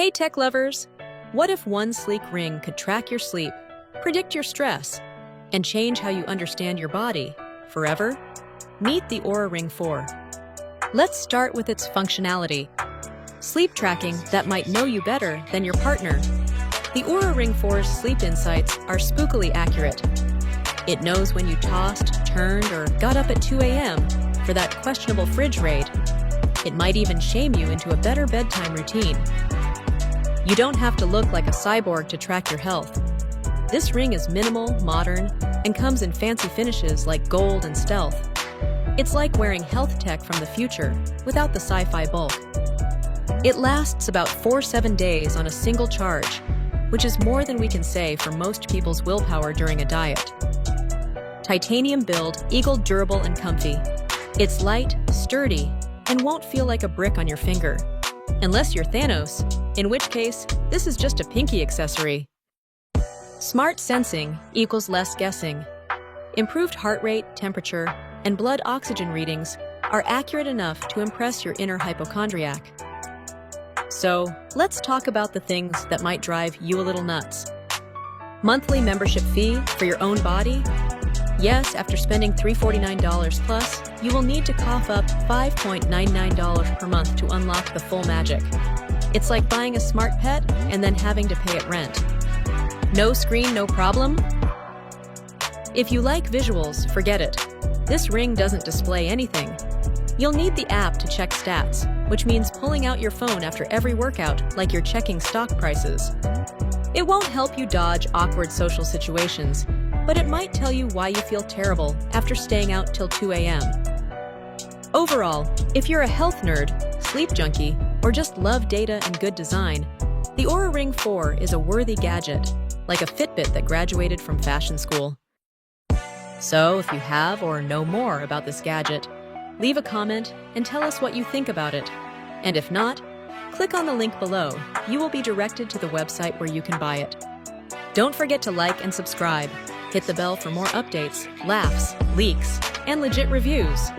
Hey tech lovers! What if one sleek ring could track your sleep, predict your stress, and change how you understand your body forever? Meet the Oura Ring 4. Let's start with its functionality. Sleep tracking that might know you better than your partner. The Oura Ring 4's sleep insights are spookily accurate. It knows when you tossed, turned, or got up at 2 a.m. for that questionable fridge raid. It might even shame you into a better bedtime routine. You don't have to look like a cyborg to track your health. This ring is minimal, modern, and comes in fancy finishes like gold and stealth. It's like wearing health tech from the future without the sci-fi bulk. It lasts about 4-7 days on a single charge, which is more than we can say for most people's willpower during a diet. Titanium build, eagle durable and comfy. It's light, sturdy, and won't feel like a brick on your finger. Unless you're Thanos, in which case, this is just a pinky accessory. Smart sensing equals less guessing. Improved heart rate, temperature, and blood oxygen readings are accurate enough to impress your inner hypochondriac. So, let's talk about the things that might drive you a little nuts. Monthly membership fee for your own body? Yes, after spending $349 plus, you will need to cough up $5.99 per month to unlock the full magic. It's like buying a smart pet and then having to pay it rent. No screen, no problem? If you like visuals, forget it. This ring doesn't display anything. You'll need the app to check stats, which means pulling out your phone after every workout like you're checking stock prices. It won't help you dodge awkward social situations, but it might tell you why you feel terrible after staying out till 2 a.m. Overall, if you're a health nerd, sleep junkie, or just love data and good design, the Oura Ring 4 is a worthy gadget, like a Fitbit that graduated from fashion school. So, if you have or know more about this gadget, leave a comment and tell us what you think about it. And if not, click on the link below. You will be directed to the website where you can buy it. Don't forget to like and subscribe. Hit the bell for more updates, laughs, leaks, and legit reviews.